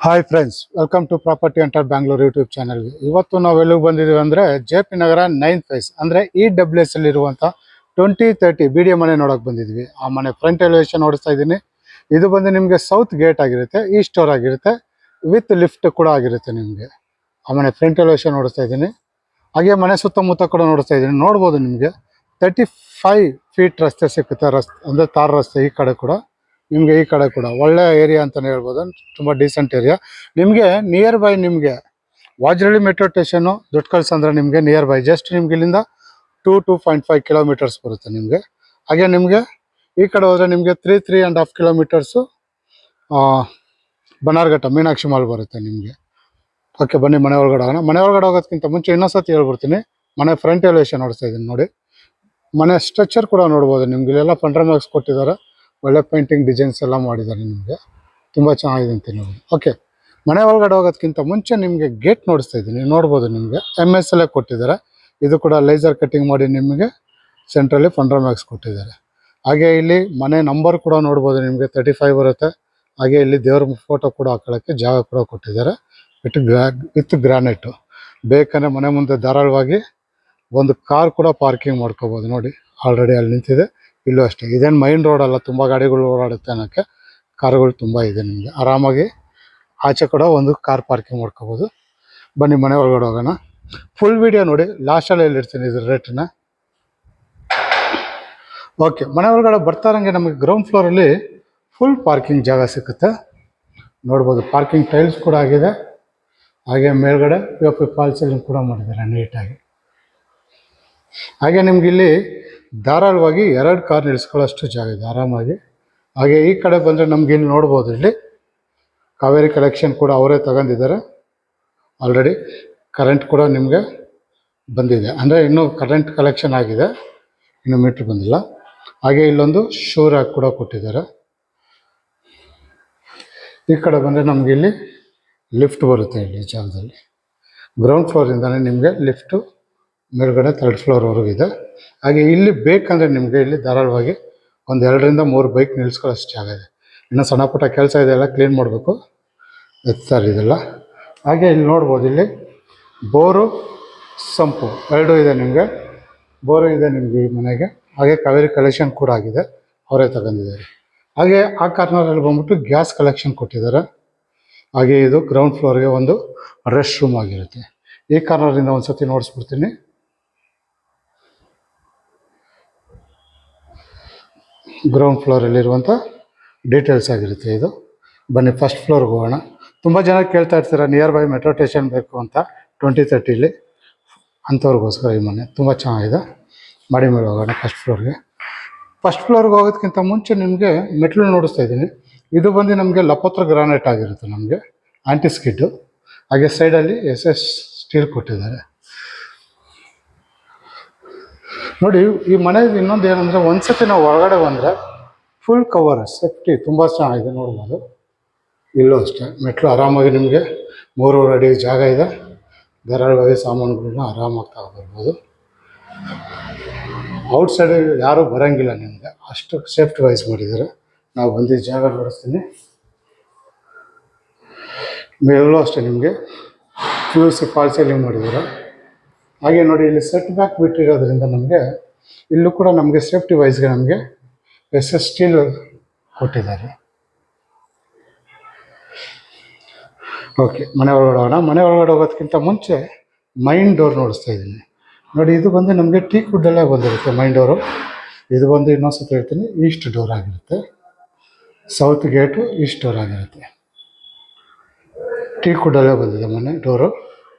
Hi friends, welcome to property under Bangalore YouTube ಚಾನಲ್ಗೆ. ಇವತ್ತು ನಾವು ಎಲ್ಲಿಗೆ ಬಂದಿದ್ದೀವಿ ಅಂದರೆ JP ನಗರ 9th ಫೇಸ್ ಅಂದರೆ EWS ಅಲ್ಲಿರುವಂಥ 2030 BDA ಮನೆ ನೋಡೋಕೆ ಬಂದಿದ್ವಿ. ಆ ಮನೆ ಫ್ರಂಟ್ ಎಲಿವೇಶನ್ ನೋಡಿಸ್ತಾ ಇದ್ದೀನಿ. ಇದು ಬಂದು ನಿಮಗೆ ಸೌತ್ ಗೇಟ್ ಆಗಿರುತ್ತೆ, ಈಸ್ಟ್ ಡೋರ್ ಆಗಿರುತ್ತೆ, ವಿತ್ ಲಿಫ್ಟ್ ಕೂಡ ಆಗಿರುತ್ತೆ. ನಿಮಗೆ ಆ ಮನೆ ಫ್ರಂಟ್ ಎಲಿವೇಶನ್ ನೋಡಿಸ್ತಾ ಇದ್ದೀನಿ. ಹಾಗೆ ಮನೆ ಸುತ್ತಮುತ್ತ ಕೂಡ ನೋಡಿಸ್ತಾ ಇದ್ದೀನಿ. ನೋಡ್ಬೋದು ನಿಮಗೆ 35 ಫೀಟ್ ರಸ್ತೆ ಸಿಕ್ಕುತ್ತೆ. ಅಂದರೆ ತಾರ್ ರಸ್ತೆ ಈ ಕಡೆ ಕೂಡ ನಿಮಗೆ, ಈ ಕಡೆ ಕೂಡ ಒಳ್ಳೆ ಏರಿಯಾ ಅಂತಲೇ ಹೇಳ್ಬೋದು. ತುಂಬ ಡೀಸೆಂಟ್ ಏರಿಯಾ. ನಿಮಗೆ ನಿಯರ್ ಬೈ ನಿಮಗೆ ವಾಜರಳ್ಳಿ ಮೆಟ್ರೋ ಸ್ಟೇಷನ್ನು, ದೊಡ್ಡ ಅಂದರೆ ನಿಮಗೆ ನಿಯರ್ ಬೈ ಜಸ್ಟ್ ನಿಮ್ಗೆ ಇಲ್ಲಿಂದ 2.5 ಕಿಲೋಮೀಟರ್ಸ್ ಬರುತ್ತೆ ನಿಮಗೆ. ಹಾಗೆ ನಿಮಗೆ ಈ ಕಡೆ ಹೋದರೆ ನಿಮಗೆ 3.5 ಕಿಲೋಮೀಟರ್ಸು ಬನಾರ್ಘಟ್ಟ ಮೀನಾಕ್ಷಿ ಮಾಲ್ ಬರುತ್ತೆ ನಿಮಗೆ. ಓಕೆ, ಬನ್ನಿ ಮನೆ ಒಳಗಡೆ ಹೋಗೋಣ. ಮನೆ ಒಳಗಡೆ ಹೋಗೋದಕ್ಕಿಂತ ಮುಂಚೆ ಇನ್ನೊಂದ್ಸತಿ ಹೇಳ್ಬಿಡ್ತೀನಿ. ಮನೆ ಫ್ರಂಟ್ ಎಲಿವೇಶನ್ ನೋಡ್ತಾ ಇದ್ದೀನಿ ನೋಡಿ. ಮನೆ ಸ್ಟ್ರಕ್ಚರ್ ಕೂಡ ನೋಡ್ಬೋದು. ನಿಮ್ಗೆ ಇಲ್ಲೆಲ್ಲ ಫಂಡ್ರಮ್ ಮಾರ್ಕ್ಸ್ ಕೊಟ್ಟಿದ್ದಾರೆ. ಒಳ್ಳೆ ಪೇಂಟಿಂಗ್ ಡಿಸೈನ್ಸ್ ಎಲ್ಲ ಮಾಡಿದ್ದಾರೆ. ನಿಮಗೆ ತುಂಬ ಚೆನ್ನಾಗಿದೆ ಅಂತ ನೋಡಿ. ಓಕೆ, ಮನೆ ಒಳಗಡೆ ಹೋಗೋದಕ್ಕಿಂತ ಮುಂಚೆ ನಿಮಗೆ ಗೇಟ್ ನೋಡಿಸ್ತಾ ಇದ್ದೀನಿ. ನೋಡ್ಬೋದು ನಿಮಗೆ MS ಅಲ್ಲೇ ಕೊಟ್ಟಿದ್ದಾರೆ. ಇದು ಕೂಡ ಲೇಸರ್ ಕಟ್ಟಿಂಗ್ ಮಾಡಿ ನಿಮಗೆ ಸೆಂಟ್ರಲ್ಲಿ ಫಂಡ್ರಮ್ ಮಾರ್ಕ್ಸ್ ಕೊಟ್ಟಿದ್ದಾರೆ. ಹಾಗೆ ಇಲ್ಲಿ ಮನೆ ನಂಬರ್ ಕೂಡ ನೋಡ್ಬೋದು ನಿಮಗೆ 35 ಬರುತ್ತೆ. ಹಾಗೆ ಇಲ್ಲಿ ದೇವ್ರ ಫೋಟೋ ಕೂಡ ಹಾಕೊಳ್ಳೋಕ್ಕೆ ಜಾಗ ಕೂಡ ಕೊಟ್ಟಿದ್ದಾರೆ ವಿತ್ ಗ್ರಾನೈಟು. ಬೇಕಂದರೆ ಮನೆ ಮುಂದೆ ಧಾರಾಳವಾಗಿ ಒಂದು ಕಾರ್ ಕೂಡ ಪಾರ್ಕಿಂಗ್ ಮಾಡ್ಕೋಬೋದು. ನೋಡಿ ಆಲ್ರೆಡಿ ಅಲ್ಲಿ ನಿಂತಿದೆ. ಇಲ್ಲೂ ಅಷ್ಟೇ. ಇದೇನು ಮೈನ್ ರೋಡ್ ಅಲ್ಲ, ತುಂಬ ಗಾಡಿಗಳು ಓಡಾಡುತ್ತೆ ಅನ್ನೋಕ್ಕೆ. ಕಾರುಗಳು ತುಂಬ ಇದೆ. ನಿಮಗೆ ಆರಾಮಾಗಿ ಆಚೆ ಕೂಡ ಒಂದು ಕಾರ್ ಪಾರ್ಕಿಂಗ್ ಮಾಡ್ಕೋಬೋದು. ಬನ್ನಿ ಮನೆ ಒಳಗಡೆ ಹೋಗೋಣ. ಫುಲ್ ವಿಡಿಯೋ ನೋಡಿ, ಲಾಸ್ಟಲ್ಲಿ ಹೇಳಿರ್ತೀನಿ ಇದ್ರ ರೇಟನ್ನ. ಓಕೆ, ಮನೆ ಒಳಗಡೆ ಬರ್ತಾ ಇರೋಂಗೆ ನಮಗೆ ಗ್ರೌಂಡ್ ಫ್ಲೋರಲ್ಲಿ ಫುಲ್ ಪಾರ್ಕಿಂಗ್ ಜಾಗ ಸಿಗುತ್ತೆ. ನೋಡ್ಬೋದು ಪಾರ್ಕಿಂಗ್ ಟೈಲ್ಸ್ ಕೂಡ ಆಗಿದೆ. ಹಾಗೆ ಮೇಲ್ಗಡೆ POP ಫಾಲ್ ಸೀಲಿಂಗ್ ಕೂಡ ಮಾಡಿದ್ದಾರೆ ನೀಟಾಗಿ. ಹಾಗೆ ನಿಮ್ಗೆ ಇಲ್ಲಿ ಧಾರಾಳವಾಗಿ 2 ಕಾರ್ ನಿಲ್ಲಿಸ್ಕೊಳ್ಳೋಷ್ಟು ಜಾಗ ಇದೆ ಆರಾಮಾಗಿ. ಹಾಗೆ ಈ ಕಡೆ ಬಂದರೆ ನಮ್ಗೆ ಇಲ್ಲಿ ನೋಡ್ಬೋದು, ಇಲ್ಲಿ ಕಾವೇರಿ ಕಲೆಕ್ಷನ್ ಕೂಡ ಅವರೇ ತಗೊಂಡಿದ್ದಾರೆ. ಆಲ್ರೆಡಿ ಕರೆಂಟ್ ಕೂಡ ನಿಮಗೆ ಬಂದಿದೆ. ಅಂದರೆ ಇನ್ನೂ ಕರೆಂಟ್ ಕಲೆಕ್ಷನ್ ಆಗಿದೆ, ಇನ್ನೂ ಮೀಟ್ರ್ ಬಂದಿಲ್ಲ. ಹಾಗೆ ಇಲ್ಲೊಂದು ಶೂ ರ್ಯಾಕ್ ಕೂಡ ಕೊಟ್ಟಿದ್ದಾರೆ. ಈ ಕಡೆ ಬಂದರೆ ನಮಗೆ ಇಲ್ಲಿ ಲಿಫ್ಟ್ ಬರುತ್ತೆ. ಇಲ್ಲಿ ಜಾಗದಲ್ಲಿ ಗ್ರೌಂಡ್ ಫ್ಲೋರಿಂದನೇ ನಿಮಗೆ ಲಿಫ್ಟು ಮೇಲ್ಗಡೆ 3rd ಫ್ಲೋರ್ವರೆಗೂ ಇದೆ. ಹಾಗೆ ಇಲ್ಲಿ ಬೇಕಂದರೆ ನಿಮಗೆ ಇಲ್ಲಿ ಧಾರಾಳವಾಗಿ ಒಂದು 2ರಿಂದ 3 ಬೈಕ್ ನಿಲ್ಲಿಸ್ಕೊಳ್ಳೋಷ್ಟು ಜಾಗ ಇದೆ. ಇನ್ನೂ ಸಣ್ಣ ಪುಟ್ಟ ಕೆಲಸ ಇದೆಲ್ಲ ಕ್ಲೀನ್ ಮಾಡಬೇಕು, ಎತ್ತಾರೆ ಇದೆಲ್ಲ. ಹಾಗೆ ಇಲ್ಲಿ ನೋಡ್ಬೋದು, ಇಲ್ಲಿ ಬೋರು ಸಂಪು 2 ಇದೆ ನಿಮಗೆ. ಬೋರು ಇದೆ ನಿಮಗೆ ಈ ಮನೆಗೆ. ಹಾಗೆ ಕಾವೇರಿ ಕಲೆಕ್ಷನ್ ಕೂಡ ಆಗಿದೆ, ಅವರೇ ತಗೊಂಡಿದ್ದಾರೆ. ಹಾಗೆ ಆ ಕಾರ್ನರಲ್ಲಿ ಬಂದ್ಬಿಟ್ಟು ಗ್ಯಾಸ್ ಕಲೆಕ್ಷನ್ ಕೊಟ್ಟಿದ್ದಾರೆ. ಹಾಗೆ ಇದು ಗ್ರೌಂಡ್ ಫ್ಲೋರ್ಗೆ ಒಂದು ರೆಸ್ಟ್ ರೂಮ್ ಆಗಿರುತ್ತೆ. ಈ ಕಾರ್ನರಿಂದ ಒಂದು ಸತಿ ನೋಡಿಸ್ಬಿಡ್ತೀನಿ. ಗ್ರೌಂಡ್ ಫ್ಲೋರಲ್ಲಿರುವಂಥ ಡೀಟೇಲ್ಸ್ ಆಗಿರುತ್ತೆ ಇದು. ಬನ್ನಿ ಫಸ್ಟ್ ಫ್ಲೋರ್ಗೆ ಹೋಗೋಣ. ತುಂಬ ಜನ ಕೇಳ್ತಾ ಇರ್ತೀರ ನಿಯರ್ ಬೈ ಮೆಟ್ರೋ ಸ್ಟೇಷನ್ ಬೇಕು ಅಂತ 2030 ಅಂಥವ್ರಿಗೋಸ್ಕರ ಈ ಮನೆ ತುಂಬ ಚೆನ್ನಾಗಿದೆ. ಮಾಡಿ ಮೇಲೆ ಹೋಗೋಣ ಫಸ್ಟ್ ಫ್ಲೋರ್ಗೆ. ಫಸ್ಟ್ ಫ್ಲೋರ್ಗೆ ಹೋಗೋದಕ್ಕಿಂತ ಮುಂಚೆ ನಿಮಗೆ ಮೆಟ್ಲು ನೋಡಿಸ್ತಾ ಇದ್ದೀನಿ. ಇದು ಬಂದು ನಮಗೆ ಲಪೋತ್ರ ಗ್ರಾನೈಟ್ ಆಗಿರುತ್ತೆ, ನಮಗೆ ಆಂಟಿ ಸ್ಕಿಡ್ಡು. ಹಾಗೆ ಸೈಡಲ್ಲಿ SS ಸ್ಟೀಲ್ ಕೊಟ್ಟಿದ್ದಾರೆ. ನೋಡಿ ಈ ಮನೆಗೆ ಇನ್ನೊಂದು ಏನಂದರೆ, ಒಂದ್ಸತಿ ನಾವು ಹೊರಗಡೆ ಬಂದರೆ ಫುಲ್ ಕವರ್ ಸೇಫ್ಟಿ ತುಂಬ ಚೆನ್ನಾಗಿದೆ. ನೋಡ್ಬೋದು ಇಲ್ಲೂ ಅಷ್ಟೇ. ಮೆಟ್ಲು ಆರಾಮಾಗಿ ನಿಮಗೆ 3 ಅಡಿ ಜಾಗ ಇದೆ. ಧಾರಾಳವಾಗಿ ಸಾಮಾನುಗಳನ್ನ ಆರಾಮಾಗಿ ತಗೊಬರ್ಬೋದು. ಔಟ್ಸೈಡ್ ಯಾರೂ ಬರೋಂಗಿಲ್ಲ ನಿಮಗೆ, ಅಷ್ಟು ಸೇಫ್ಟಿ ವೈಸ್ ಮಾಡಿದ್ದಾರೆ. ನಾವು ಬಂದಿದ್ದ ಜಾಗ ನೋಡಿಸ್ತೀನಿ. ಮೇಲೂ ಅಷ್ಟೇ ನಿಮಗೆ PVC ಫಾಲ್ ಸೀಲಿಂಗ್ ಮಾಡಿದ್ದಾರೆ. ಹಾಗೆ ನೋಡಿ ಇಲ್ಲಿ ಸೆಟ್ ಬ್ಯಾಕ್ ಬಿಟ್ಟಿರೋದ್ರಿಂದ ನಮಗೆ ಇಲ್ಲೂ ಕೂಡ ನಮಗೆ ಸೇಫ್ಟಿ ವೈಸ್ಗೆ ನಮಗೆ SS ಸ್ಟೀಲ್ ಕೊಟ್ಟಿದ್ದಾರೆ. ಓಕೆ, ಮನೆ ಒಳಗಡೆ ಹೋಗೋಣ. ಮನೆ ಒಳಗಡೆ ಹೋಗೋದಕ್ಕಿಂತ ಮುಂಚೆ ಮೈನ್ ಡೋರ್ ನೋಡಿಸ್ತಾ ಇದ್ದೀನಿ. ನೋಡಿ ಇದು ಬಂದು ನಮಗೆ ಟೀಕ್ ವುಡ್ಡಲ್ಲೇ ಬಂದಿರುತ್ತೆ ಮೈನ್ ಡೋರು. ಇದು ಬಂದು ಇನ್ನೊಂದ್ಸತಿ ಹೇಳ್ತೀನಿ, ಈಸ್ಟ್ ಡೋರ್ ಆಗಿರುತ್ತೆ. ಸೌತ್ ಗೇಟು ಈಸ್ಟ್ ಡೋರ್ ಆಗಿರುತ್ತೆ. ಟೀಕ್ ವುಡ್ಡಲ್ಲೇ ಬಂದಿದೆ ಮನೆ ಡೋರು.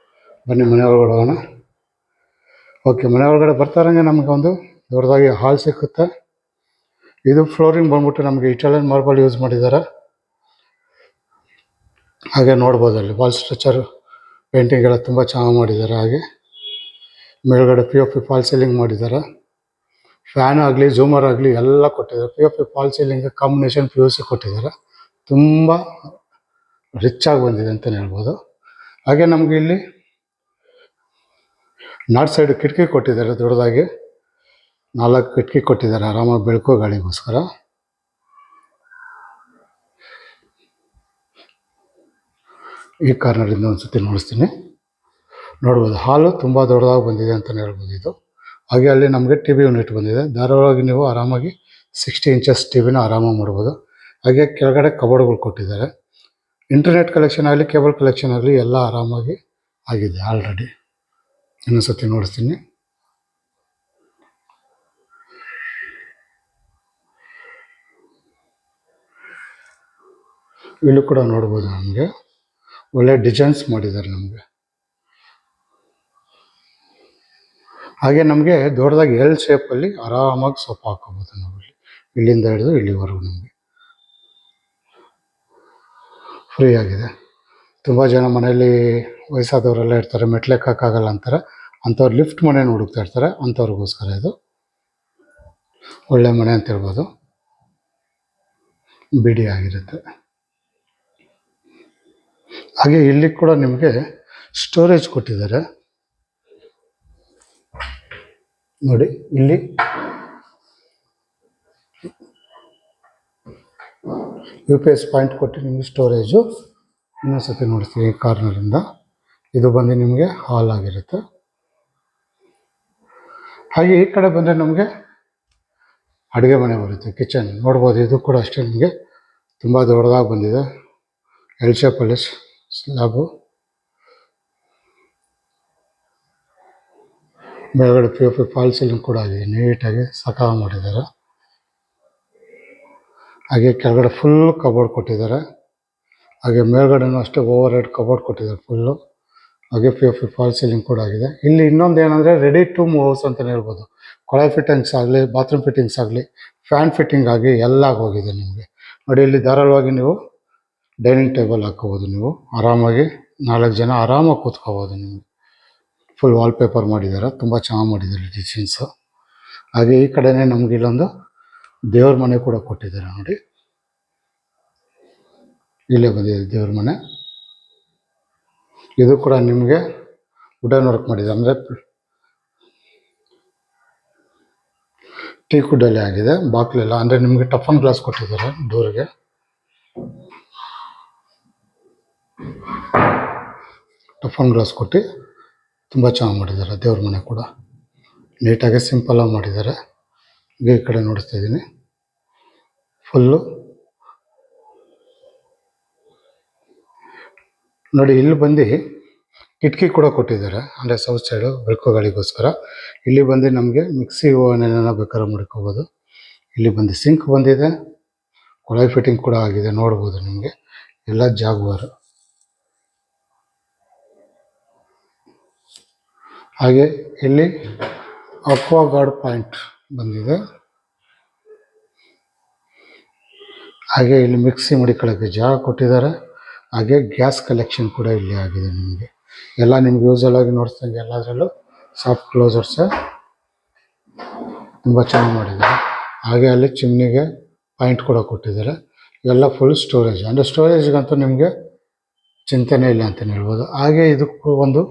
ಬನ್ನಿ ಮನೆ ಒಳಗಡೆ ಹೋಗೋಣ. ಓಕೆ, ಮನೆ ಒಳಗಡೆ ಬರ್ತಾ ಇರೋಂಗೆ ನಮಗೆ ಒಂದು ದೊಡ್ಡದಾಗಿ ಹಾಲ್ ಸಿಕ್ಕುತ್ತೆ. ಇದು ಫ್ಲೋರಿಂಗ್ ಬಂದ್ಬಿಟ್ಟು ನಮಗೆ ಇಟಾಲಿಯನ್ ಮಾರ್ಬಲ್ ಯೂಸ್ ಮಾಡಿದ್ದಾರೆ. ಹಾಗೆ ನೋಡ್ಬೋದು ಅಲ್ಲಿ ವಾಲ್ ಸ್ಟ್ರಕ್ಚರು ಪೇಂಟಿಂಗ್ ಎಲ್ಲ ತುಂಬ ಚೆನ್ನಾಗಿ ಮಾಡಿದ್ದಾರೆ. ಹಾಗೆ ಮೇಲ್ಗಡೆ POP ಫಾಲ್ ಸೀಲಿಂಗ್ ಮಾಡಿದ್ದಾರೆ. ಫ್ಯಾನ್ ಆಗಲಿ ಝೂಮರ್ ಆಗಲಿ ಎಲ್ಲ ಕೊಟ್ಟಿದ್ದಾರೆ. POP fall ceiling combination PVC ಕೊಟ್ಟಿದ್ದಾರೆ. ತುಂಬ ರಿಚಾಗಿ ಬಂದಿದೆ ಅಂತಲೇ ಹೇಳ್ಬೋದು. ಹಾಗೆ ನಮಗೆ ಇಲ್ಲಿ ನಾರ್ತ್ ಸೈಡ್ ಕಿಟಕಿ ಕೊಟ್ಟಿದ್ದಾರೆ. ದೊಡ್ಡದಾಗಿ 4 ಕಿಟಕಿ ಕೊಟ್ಟಿದ್ದಾರೆ, ಆರಾಮಾಗಿ ಬೆಳಕು ಗಾಳಿಗೋಸ್ಕರ. ಈ ಕಾರ್ನರಿಂದ ಒಂದ್ಸತಿ ನೋಡಿಸ್ತೀನಿ. ನೋಡ್ಬೋದು ಹಾಲು ತುಂಬ ದೊಡ್ಡದಾಗಿ ಬಂದಿದೆ ಅಂತಲೇ ಹೇಳ್ಬೋದು ಇದು. ಹಾಗೆ ಅಲ್ಲಿ ನಮಗೆ ಟಿ ವಿ ಯೂನಿಟ್ ಬಂದಿದೆ. ಧಾರಾಳವಾಗಿ ನೀವು ಆರಾಮಾಗಿ 60 ಇಂಚಸ್ ಟಿ ವಿನ ಆರಾಮಾಗಿ ಮಾಡ್ಬೋದು. ಹಾಗೆ ಕೆಳಗಡೆ ಕಬೋರ್ಡ್ಗಳು ಕೊಟ್ಟಿದ್ದಾರೆ. ಇಂಟರ್ನೆಟ್ ಕಲೆಕ್ಷನ್ ಆಗಲಿ ಕೇಬಲ್ ಕಲೆಕ್ಷನ್ ಆಗಲಿ ಎಲ್ಲ ಆರಾಮಾಗಿ ಆಗಿದೆ ಆಲ್ರೆಡಿ. ಇನ್ನೊಂದ್ಸತಿ ನೋಡಿಸ್ತೀನಿ. ಇಲ್ಲೂ ಕೂಡ ನೋಡ್ಬೋದು ನಮಗೆ ಒಳ್ಳೆ ಡಿಸೈನ್ಸ್ ಮಾಡಿದ್ದಾರೆ ನಮಗೆ. ಹಾಗೆ ನಮಗೆ ದೊಡ್ಡದಾಗಿ ಎಲ್ ಶೇಪಲ್ಲಿ ಆರಾಮಾಗಿ ಸೊಪ್ಪು ಹಾಕೋಬೋದು ನಾವು. ಇಲ್ಲಿಂದ ಹಿಡಿದು ಇಲ್ಲಿವರೆಗೂ ನಮಗೆ ಫ್ರೀ ಆಗಿದೆ. ತುಂಬ ಜನ ಮನೆಯಲ್ಲಿ ವಯಸ್ಸಾದವರೆಲ್ಲ ಇರ್ತಾರೆ, ಮೆಟ್ಲೆಕ್ಕಾಗಲ್ಲ ಅಂತಾರೆ. ಅಂಥವ್ರು ಲಿಫ್ಟ್ ಮನೆಯನ್ನು ಹುಡುಕ್ತಾ ಇರ್ತಾರೆ. ಅಂಥವ್ರಿಗೋಸ್ಕರ ಇದು ಒಳ್ಳೆ ಮನೆ ಅಂತ ಹೇಳ್ಬೋದು. ಬಿಡಿ ಆಗಿರುತ್ತೆ. ಹಾಗೆ ಇಲ್ಲಿ ಕೂಡ ನಿಮಗೆ ಸ್ಟೋರೇಜ್ ಕೊಟ್ಟಿದ್ದಾರೆ ನೋಡಿ. ಇಲ್ಲಿ UPS ಪಾಯಿಂಟ್ ಕೊಟ್ಟು ನಿಮಗೆ ಸ್ಟೋರೇಜು. ಇನ್ನೊಂದ್ಸತಿ ನೋಡ್ತೀವಿ ಕಾರ್ನರಿಂದ. ಇದು ಬಂದು ನಿಮಗೆ ಹಾಲ್ ಆಗಿರುತ್ತೆ. ಹಾಗೆ ಈ ಕಡೆ ಬಂದರೆ ನಮಗೆ ಅಡುಗೆ ಮನೆ ಬರುತ್ತೆ, ಕಿಚನ್ ನೋಡ್ಬೋದು. ಇದು ಕೂಡ ಅಷ್ಟೇ ನಿಮಗೆ ತುಂಬ ದೊಡ್ಡದಾಗಿ ಬಂದಿದೆ. ಎಲ್ ಶೇಪಲ್ಲಿ ಸ್ಲ್ಯಾಬು. ಮೇಲ್ಗಡೆ POP ಫಾಲ್ ಸೀಲಿಂಗ್ ಕೂಡ ಆಗಿದೆ, ನೀಟಾಗಿ ಸಕಾಲ ಮಾಡಿದ್ದಾರೆ. ಹಾಗೆ ಕೆಳಗಡೆ ಫುಲ್ ಕಬೋರ್ಡ್ ಕೊಟ್ಟಿದ್ದಾರೆ. ಹಾಗೆ ಮೇಲ್ಗಡೆನೂ ಅಷ್ಟೇ ಓವರ್ ಹೆಡ್ ಕಬೋರ್ಡ್ ಕೊಟ್ಟಿದ್ದಾರೆ ಫುಲ್ಲು. ಹಾಗೆ POP ಫಾಲ್ ಸೀಲಿಂಗ್ ಕೂಡ ಆಗಿದೆ. ಇಲ್ಲಿ ಇನ್ನೊಂದು ಏನಂದರೆ ರೆಡಿ ಟು ಮೂವ್ ಹೌಸ್ ಅಂತಲೇ ಹೇಳ್ಬೋದು. ಕೊಳಾಯಿ ಫಿಟ್ಟಿಂಗ್ಸ್ ಆಗಲಿ, ಬಾತ್ರೂಮ್ ಫಿಟ್ಟಿಂಗ್ಸ್ ಆಗಲಿ, ಫ್ಯಾನ್ ಫಿಟ್ಟಿಂಗ್ ಆಗಿ ಎಲ್ಲ ಆಗೋಗಿದೆ ನಿಮಗೆ. ನೋಡಿ, ಇಲ್ಲಿ ಧಾರಾಳವಾಗಿ ನೀವು ಡೈನಿಂಗ್ ಟೇಬಲ್ ಹಾಕ್ಕೋಬೋದು. ನೀವು ಆರಾಮಾಗಿ 4 ಜನ ಆರಾಮಾಗಿ ಕೂತ್ಕೋಬೋದು. ನಿಮಗೆ ಫುಲ್ ವಾಲ್ಪೇಪರ್ ಮಾಡಿದ್ದಾರೆ, ತುಂಬ ಚೆನ್ನಾಗಿ ಮಾಡಿದ್ದಾರೆ ಡಿಸೈನ್ಸು. ಹಾಗೆ ಈ ಕಡೆನೇ ನಮಗೆ ಇಲ್ಲೊಂದು ದೇವ್ರ ಮನೆ ಕೂಡ ಕೊಟ್ಟಿದ್ದಾರೆ ನೋಡಿ. ಇಲ್ಲೇ ಬಂದಿದೆ ದೇವ್ರ ಮನೆ. ಇದು ಕೂಡ ನಿಮಗೆ ವುಡನ್ ವರ್ಕ್ ಮಾಡಿದೆ, ಅಂದರೆ ಟೀ ಕುಡ್ಡಲ್ಲೇ ಆಗಿದೆ. ಬಾಕ್ಲೆಲ್ಲ ಅಂದರೆ ನಿಮಗೆ ಟಫನ್ ಗ್ಲಾಸ್ ಕೊಟ್ಟಿದ್ದಾರೆ ಡೋರ್ಗೆ. ಟಫನ್ ಗ್ಲಾಸ್ ಕೊಟ್ಟು ತುಂಬ ಚೆನ್ನಾಗಿ ಮಾಡಿದ್ದಾರೆ. ದೇವ್ರ ಮನೆ ಕೂಡ ನೀಟಾಗಿ ಸಿಂಪಲಾಗಿ ಮಾಡಿದ್ದಾರೆ. ಈ ಕಡೆ ನೋಡಿಸ್ತಾ ಇದ್ದೀನಿ ಫುಲ್ಲು ನೋಡಿ. ಇಲ್ಲಿ ಬಂದು ಕಿಟಕಿ ಕೂಡ ಕೊಟ್ಟಿದ್ದಾರೆ, ಅಂದರೆ ಸೌತ್ ಸೈಡು ಬೆಳಕುಗಳಿಗೋಸ್ಕರ. ಇಲ್ಲಿ ಬಂದು ನಮಗೆ ಮಿಕ್ಸಿ ಓವನ್ ಬೇಕಾದ್ರೆ ಮಾಡ್ಕೋಬೋದು. ಇಲ್ಲಿ ಬಂದು ಸಿಂಕ್ ಬಂದಿದೆ, ಕೊಳಾಯಿ ಫಿಟ್ಟಿಂಗ್ ಕೂಡ ಆಗಿದೆ ನೋಡ್ಬೋದು ನಿಮಗೆ. ಎಲ್ಲ ಜಾಗ್ವಾರು. ಹಾಗೆ ಇಲ್ಲಿ ಅಕ್ವಾಗಾರ್ಡ್ ಪಾಯಿಂಟ್ ಬಂದಿದೆ. ಹಾಗೆ ಇಲ್ಲಿ ಮಿಕ್ಸಿ ಮಡಿಕೊಳ್ಳೋಕ್ಕೆ ಜಾಗ ಕೊಟ್ಟಿದ್ದಾರೆ. ಹಾಗೆ ಗ್ಯಾಸ್ ಕಲೆಕ್ಷನ್ ಕೂಡ ಇಲ್ಲಿ ಆಗಿದೆ ನಿಮಗೆ. ಎಲ್ಲ ನಿಮ್ಗೆ ಯೂಸಲ್ ಆಗಿ ನೋಡ್ತಂಗೆ ಎಲ್ಲದರಲ್ಲೂ ಸಾಫ್ಟ್ ಕ್ಲೋಸರ್ಸೇ ತುಂಬ ಚೆನ್ನಾಗಿ ಮಾಡಿದ್ದಾರೆ. ಹಾಗೆ ಅಲ್ಲಿ ಚಿಮ್ನಿಗೆ ಪಾಯಿಂಟ್ ಕೂಡ ಕೊಟ್ಟಿದ್ದಾರೆ. ಎಲ್ಲ ಫುಲ್ ಸ್ಟೋರೇಜ್, ಅಂದರೆ ಸ್ಟೋರೇಜ್ಗಂತೂ ನಿಮಗೆ ಚಿಂತೆನೇ ಇಲ್ಲ ಅಂತಲೇ ಹೇಳ್ಬೋದು. ಹಾಗೆ ಇದಕ್ಕೂ ಒಂದು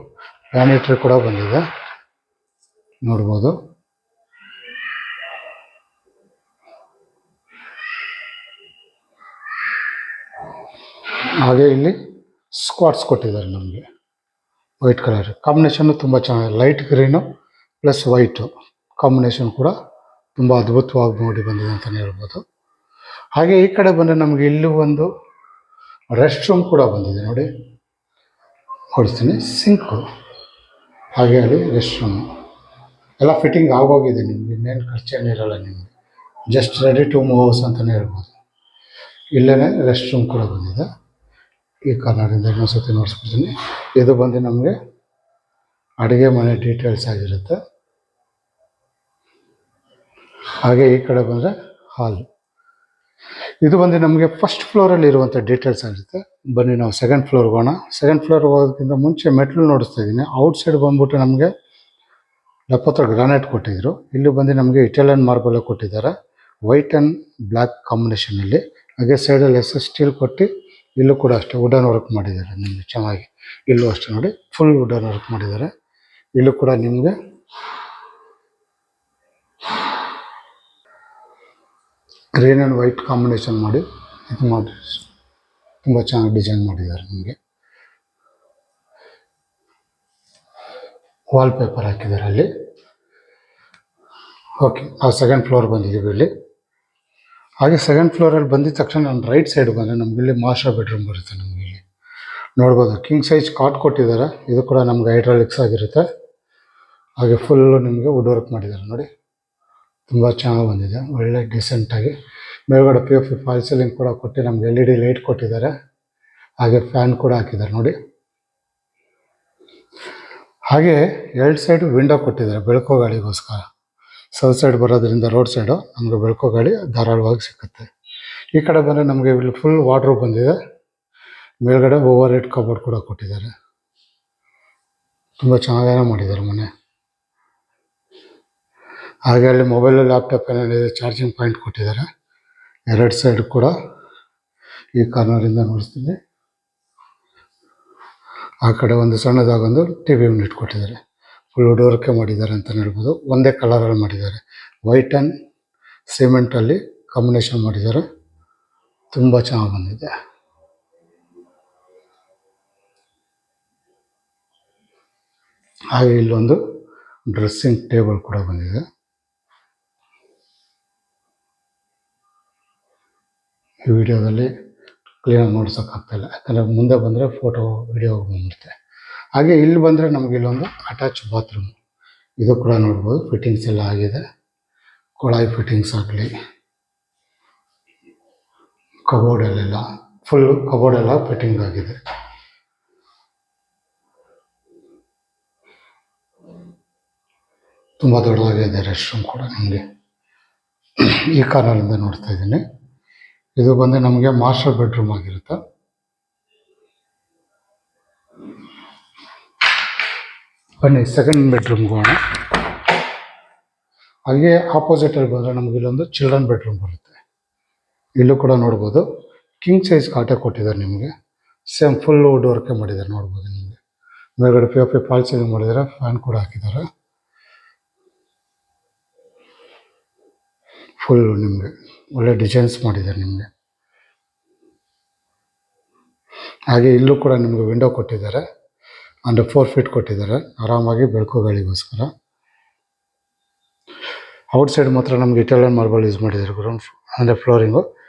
ವ್ಯಾನಿಟ್ರಿ ಕೂಡ ಬಂದಿದೆ ನೋಡ್ಬೋದು. ಹಾಗೆ ಇಲ್ಲಿ ಸ್ಕ್ವಾಟ್ಸ್ ಕೊಟ್ಟಿದ್ದಾರೆ ನಮಗೆ, ವೈಟ್ ಕಲರ್ ಕಾಂಬಿನೇಷನ್ನು ತುಂಬ ಚೆನ್ನಾಗಿದೆ. Light green plus white combination ಕೂಡ ತುಂಬ ಅದ್ಭುತವಾಗಿ ನೋಡಿ ಬಂದಿದೆ ಅಂತಲೇ ಹೇಳ್ಬೋದು. ಹಾಗೆ ಈ ಕಡೆ ಬಂದರೆ ನಮಗೆ ಇಲ್ಲೂ ಒಂದು ರೆಸ್ಟ್ ರೂಮ್ ಕೂಡ ಬಂದಿದೆ ನೋಡಿ, ಹೊಡಿಸ್ತೀನಿ. ಸಿಂಕು, ಹಾಗೆ ಅಲ್ಲಿ ರೆಸ್ಟ್ ರೂಮು ಎಲ್ಲ ಫಿಟ್ಟಿಂಗ್ ಆಗೋಗಿದೆ. ನಿಮ್ಗೆ ಇನ್ನೇನು ಖರ್ಚೇನಿರಲ್ಲ ನಿಮಗೆ, just ready to move house ಅಂತಲೇ ಹೇಳ್ಬೋದು. ಇಲ್ಲೇ ರೆಸ್ಟ್ ರೂಮ್ ಕೂಡ ಬಂದಿದೆ. ಈ ಕಾರ್ನರಿಂದ ಇನ್ನೊಂದ್ಸತಿ ನೋಡಿಸ್ಬಿಡ್ತೀನಿ. ಇದು ಬಂದು ನಮಗೆ ಅಡುಗೆ ಮನೆ ಡೀಟೇಲ್ಸ್ ಆಗಿರುತ್ತೆ. ಹಾಗೆ ಈ ಕಡೆ ಬಂದರೆ ಹಾಲು. ಇದು ಬಂದು ನಮಗೆ ಫಸ್ಟ್ ಫ್ಲೋರಲ್ಲಿ ಇರುವಂಥ ಡೀಟೇಲ್ಸ್ ಆಗಿರುತ್ತೆ. ಬನ್ನಿ ನಾವು ಸೆಕೆಂಡ್ ಫ್ಲೋರ್ಗೆ ಹೋಗೋಣ. ಸೆಕೆಂಡ್ ಫ್ಲೋರ್ ಹೋಗೋದಕ್ಕಿಂತ ಮುಂಚೆ ಮೆಟ್ಲು ನೋಡಿಸ್ತಾ ಇದ್ದೀನಿ. ಔಟ್ ಸೈಡ್ ಬಂದ್ಬಿಟ್ಟು ನಮಗೆ 70 ಗ್ರಾನೈಟ್ ಕೊಟ್ಟಿದ್ದರು. ಇಲ್ಲಿ ಬಂದು ನಮಗೆ ಇಟಾಲಿಯನ್ ಮಾರ್ಬಲ್ ಕೊಟ್ಟಿದ್ದಾರೆ, ವೈಟ್ ಆ್ಯಂಡ್ ಬ್ಲ್ಯಾಕ್ ಕಾಂಬಿನೇಷನಲ್ಲಿ. ಹಾಗೆ ಸೈಡಲ್ಲಿ ಸ್ಟೀಲ್ ಕೊಟ್ಟು ಇಲ್ಲೂ ಕೂಡ ಅಷ್ಟೇ ವುಡನ್ ವರ್ಕ್ ಮಾಡಿದ್ದಾರೆ ನಿಮಗೆ ಚೆನ್ನಾಗಿ. ಇಲ್ಲೂ ಅಷ್ಟೇ ನೋಡಿ, ಫುಲ್ ವುಡನ್ ವರ್ಕ್ ಮಾಡಿದ್ದಾರೆ. ಇಲ್ಲೂ ಕೂಡ ನಿಮಗೆ ಗ್ರೀನ್ ಆ್ಯಂಡ್ ವೈಟ್ ಕಾಂಬಿನೇಷನ್ ಮಾಡಿ ಇದು ಮಾಡಿ ತುಂಬ ಚೆನ್ನಾಗಿ ಡಿಸೈನ್ ಮಾಡಿದ್ದಾರೆ ನಿಮಗೆ. ವಾಲ್ ಪೇಪರ್ ಹಾಕಿದ್ದಾರೆ ಅಲ್ಲಿ. ಓಕೆ, ಆ ಸೆಕೆಂಡ್ ಫ್ಲೋರ್ ಬಂದಿದ್ದೀವಿ ಇಲ್ಲಿ. ಹಾಗೆ ಸೆಕೆಂಡ್ ಫ್ಲೋರಲ್ಲಿ ಬಂದಿದ ತಕ್ಷಣ ನಮ್ಮ ರೈಟ್ ಸೈಡ್ ಬಂದರೆ ನಮ್ಗೆ ಇಲ್ಲಿ ಮಾಸ್ಟರ್ ಬೆಡ್ರೂಮ್ ಬರುತ್ತೆ. ನಮಗೆ ಇಲ್ಲಿ ನೋಡ್ಬೋದು ಕಿಂಗ್ ಸೈಜ್ ಕಾಟ್ ಕೊಟ್ಟಿದ್ದಾರೆ. ಇದು ಕೂಡ ನಮ್ಗೆ ಹೈಡ್ರಾಲಿಕ್ಸ್ ಆಗಿರುತ್ತೆ. ಹಾಗೆ ಫುಲ್ಲು ನಿಮಗೆ ವುಡ್ ವರ್ಕ್ ಮಾಡಿದ್ದಾರೆ ನೋಡಿ, ತುಂಬ ಚೆನ್ನಾಗಿ ಬಂದಿದೆ, ಒಳ್ಳೆ ಡಿಸೆಂಟಾಗಿ. ಮೇಲ್ಗಡೆ POP ಫಾಲ್ ಸೀಲಿಂಗ್ ಕೂಡ ಕೊಟ್ಟು ನಮ್ಗೆ LED ಲೈಟ್ ಕೊಟ್ಟಿದ್ದಾರೆ. ಹಾಗೆ ಫ್ಯಾನ್ ಕೂಡ ಹಾಕಿದ್ದಾರೆ ನೋಡಿ. ಹಾಗೆ ಎರಡು ಸೈಡ್ ವಿಂಡೋ ಕೊಟ್ಟಿದ್ದಾರೆ ಬೆಳಕೋ ಗಾಳಿಗೋಸ್ಕರ. ಸೌತ್ ಸೈಡ್ ಬರೋದ್ರಿಂದ ರೋಡ್ ಸೈಡು ನಮಗೆ ಬೆಳಕೋ ಗಾಳಿ ಧಾರಾಳವಾಗಿ ಸಿಗುತ್ತೆ. ಈ ಕಡೆ ಬಂದರೆ ನಮಗೆ ಇಲ್ಲಿ ಫುಲ್ ವಾರ್ಡ್ರೋಬ್ ಬಂದಿದೆ. ಮೇಲ್ಗಡೆ ಓವರ್ ಹೆಡ್ ಕಬೋರ್ಡ್ ಕೂಡ ಕೊಟ್ಟಿದ್ದಾರೆ. ತುಂಬ ಚೆನ್ನಾಗೇ ಮಾಡಿದ್ದಾರೆ ಮನೆ. ಹಾಗೆ ಅಲ್ಲಿ ಮೊಬೈಲು ಲ್ಯಾಪ್ಟಾಪ್ ಏನೇನಿದೆ ಚಾರ್ಜಿಂಗ್ ಪಾಯಿಂಟ್ ಕೊಟ್ಟಿದ್ದಾರೆ. ಎರಡು ಸೈಡ್ ಕೂಡ ಈ ಕಾರ್ನರಿಂದ ನೋಡಿಸ್ತೀನಿ. ಆ ಕಡೆ ಒಂದು ಸಣ್ಣದಾಗೊಂದು TV ಯೂನಿಟ್ ಕೊಟ್ಟಿದ್ದಾರೆ. ಫುಲ್ ಡೋರ್ಕೆ ಮಾಡಿದ್ದಾರೆ ಅಂತಲೇ ಹೇಳ್ಬೋದು. ಒಂದೇ ಕಲರಲ್ಲಿ ಮಾಡಿದ್ದಾರೆ, ವೈಟ್ ಆ್ಯಂಡ್ ಸಿಮೆಂಟಲ್ಲಿ ಕಾಂಬಿನೇಷನ್ ಮಾಡಿದ್ದಾರೆ. ತುಂಬ ಚೆನ್ನಾಗಿ ಬಂದಿದೆ. ಹಾಗೆ ಇಲ್ಲೊಂದು ಡ್ರೆಸ್ಸಿಂಗ್ ಟೇಬಲ್ ಕೂಡ ಬಂದಿದೆ. ಈ ವಿಡಿಯೋದಲ್ಲಿ ಕ್ಲೀನಾಗಿ ನೋಡ್ಸೋಕ್ಕಾಗ್ತಾಯಿಲ್ಲ, ಯಾಕಂದರೆ ಮುಂದೆ ಬಂದರೆ ಫೋಟೋ ವಿಡಿಯೋ ಬಂದಿರುತ್ತೆ. ಹಾಗೆ ಇಲ್ಲಿ ಬಂದರೆ ನಮಗೆ ಇಲ್ಲೊಂದು ಅಟ್ಯಾಚ್ ಬಾತ್ರೂಮ್, ಇದು ಕೂಡ ನೋಡ್ಬೋದು. ಫಿಟ್ಟಿಂಗ್ಸ್ ಎಲ್ಲ ಆಗಿದೆ, ಕೊಳಾಯಿ ಫಿಟ್ಟಿಂಗ್ಸ್ ಆಗಲಿ, ಕಬೋರ್ಡಲ್ಲೆಲ್ಲ ಫುಲ್ಲು ಕಬೋರ್ಡೆಲ್ಲ ಫಿಟ್ಟಿಂಗ್ ಆಗಿದೆ. ತುಂಬ ದೊಡ್ಡದಾಗಿದೆ ರೆಸ್ಟ್ ರೂಮ್ ಕೂಡ. ನಿಮಗೆ ಈ ಕಾರ್ನರಿಂದ ನೋಡ್ತಾ ಇದ್ದೀನಿ. ಇದು ಬಂದು ನಮಗೆ ಮಾಸ್ಟರ್ ಬೆಡ್ರೂಮ್ ಆಗಿರುತ್ತೆ. ಬನ್ನಿ ಸೆಕೆಂಡ್ ಬೆಡ್ರೂಮ್ಗೆ ಹೋಗೋಣ. ಹಾಗೆ ಆಪೋಸಿಟಲ್ಲಿ ಬಂದರೆ ನಮಗೆ ಇಲ್ಲೊಂದು ಚಿಲ್ಡ್ರನ್ ಬೆಡ್ರೂಮ್ ಬರುತ್ತೆ. ಇಲ್ಲೂ ಕೂಡ ನೋಡ್ಬೋದು ಕಿಂಗ್ ಸೈಜ್ ಕಾಟೆ ಕೊಟ್ಟಿದ್ದಾರೆ ನಿಮಗೆ. ಸೇಮ್ ಫುಲ್ ವುಡ್ ವರ್ಕೆ ಮಾಡಿದ್ದಾರೆ ನೋಡ್ಬೋದು. ನಿಮಗೆ ಮೇಲ್ಗಡೆ POP ಫಾಲ್ ಸೀಲಿಂಗ್ ಮಾಡಿದ್ದಾರೆ, ಫ್ಯಾನ್ ಕೂಡ ಹಾಕಿದ್ದಾರೆ. ಫುಲ್ಲು ನಿಮಗೆ ಒಳ್ಳೆ ಡಿಸೈನ್ಸ್ ಮಾಡಿದ್ದಾರೆ ನಿಮಗೆ. ಹಾಗೆ ಇಲ್ಲೂ ಕೂಡ ನಿಮಗೆ ವಿಂಡೋ ಕೊಟ್ಟಿದ್ದಾರೆ, ಅಂದರೆ 4 ಫೀಟ್ ಕೊಟ್ಟಿದ್ದಾರೆ ಆರಾಮಾಗಿ ಬೆಳಕು ಗಾಳಿಗೋಸ್ಕರ. ಔಟ್ ಸೈಡ್ ಮಾತ್ರ ನಮಗೆ ಇಟಾಲಿಯನ್ ಮಾರ್ಬಲ್ ಯೂಸ್ ಮಾಡಿದ್ದಾರೆ ಗ್ರೌಂಡ್ ಅಂದರೆ ಫ್ಲೋರಿಂಗು.